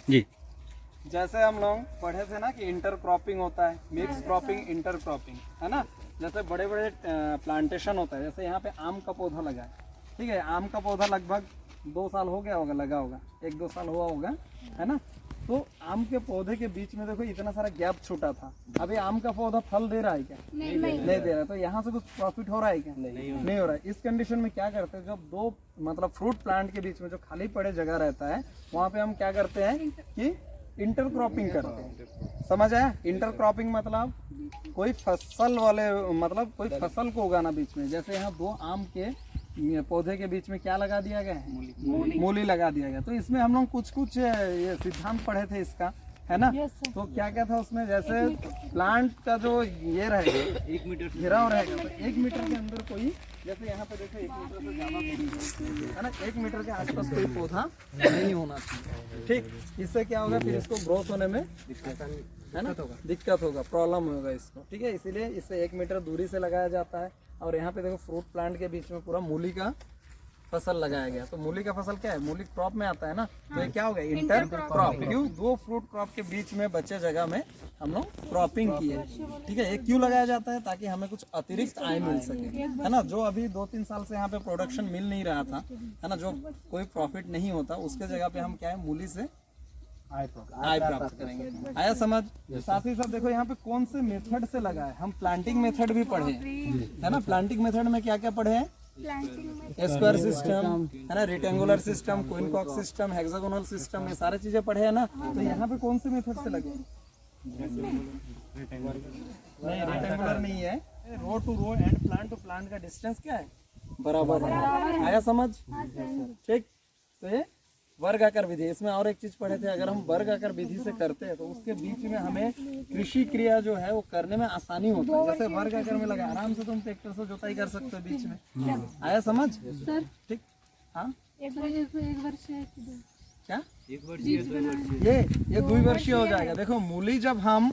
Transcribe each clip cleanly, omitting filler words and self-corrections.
जी। जैसे हम लोग पढ़े थे ना कि इंटर क्रॉपिंग होता है, मिक्स क्रॉपिंग, इंटर क्रॉपिंग, है ना। जैसे बड़े बड़े प्लांटेशन होता है, जैसे यहाँ पे आम का पौधा लगा है, ठीक है। आम का पौधा लगभग 2 साल हो गया होगा, लगा होगा, 1-2 साल हुआ होगा, है ना। तो आम के पौधे के बीच में देखो इतना सारा गैप छूटा था। अभी आम का पौधा फल दे रहा है क्या? नहीं दे रहा है। तो यहाँ से कुछ प्रॉफिट हो रहा है क्या? नहीं हो रहा है। इस कंडीशन में क्या करते हैं, जब दो मतलब फ्रूट प्लांट के बीच में जो खाली पड़े जगह रहता है, वहाँ पे हम क्या करते हैं कि इंटर क्रॉपिंग करते हैं। समझ आया? इंटर क्रॉपिंग मतलब कोई फसल वाले, मतलब कोई फसल को उगाना बीच में। जैसे यहाँ 2 आम के पौधे के बीच में क्या लगा दिया गया है? मूली लगा दिया गया। तो इसमें हम लोग कुछ ये सिद्धांत पढ़े थे इसका, है ना। तो क्या क्या था उसमें, जैसे प्लांट का जो ये रहेगा 1 मीटर घेराव रहेगा, तो 1 मीटर के अंदर कोई, जैसे यहाँ पे देखो 1 मीटर से ज्यादा, है ना, 1 मीटर के आसपास कोई पौधा नहीं होना चाहिए, ठीक। इससे क्या होगा, फिर इसको ग्रोथ होने में है ना दिक्कत होगा, प्रॉब्लम होगा इसको, ठीक है। इसीलिए इससे 1 मीटर दूरी से लगाया जाता है। और यहाँ पे देखो फ्रूट प्लांट के बीच में पूरा मूली का फसल लगाया गया। तो मूली का फसल क्या है? मूली क्रॉप में आता है ना। तो ये क्या हो गया? Inter crop. क्यों? 2 फ्रूट क्रॉप के बीच में बचे जगह में हम लोग क्रॉपिंग किए, ठीक है। ये क्यों लगाया जाता है? ताकि हमें कुछ अतिरिक्त आय मिल सके, है ना। जो अभी 2-3 साल से यहाँ पे प्रोडक्शन मिल नहीं रहा था, है ना, जो कोई प्रॉफिट नहीं होता, उसके जगह पे हम क्या है, मूली से आय प्राप्त करेंगे। आया समझ? साथ ही साथ देखो यहाँ पे कौन से मेथड से लगा है। हम प्लांटिंग मेथड भी पढ़े, है ना। प्लांटिंग मेथड में क्या क्या पढ़े हैं? स्क्वायर सिस्टम, है ना, रेक्टेंगुलर सिस्टम, क्वीन कॉक सिस्टम, हेक्सागोनल सिस्टम, ये सारे चीजें पढ़े हैं ना। तो यहाँ पे कौन से मेथड से लगे? नहीं, रेक्टेंगुलर नहीं है। Row to row and plant to plant का डिस्टेंस क्या है? बराबर है। आया समझ? ठीक। तो ये वर्ग आकार विधि। इसमें और एक चीज पढ़े थे, अगर हम वर्ग आकार विधि से करते हैं तो उसके बीच में हमें कृषि क्रिया जो है वो करने में आसानी होती है। जैसे वर्ग आकार में लगा, आराम से तुम ट्रैक्टर से जोताई कर सकते हो बीच में। आया समझ? ठीक। हाँ, एक वर्ष क्या? ये 2 वर्षीय हो जाएगा। देखो मूली जब हम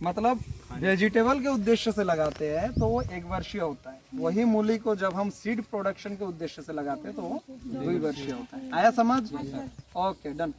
मतलब वेजिटेबल के उद्देश्य से लगाते हैं तो वो 1 वर्षीय होता है। वही मूली को जब हम सीड प्रोडक्शन के उद्देश्य से लगाते हैं तो वो 2 वर्षीय होता है। आया समझ? Okay, done.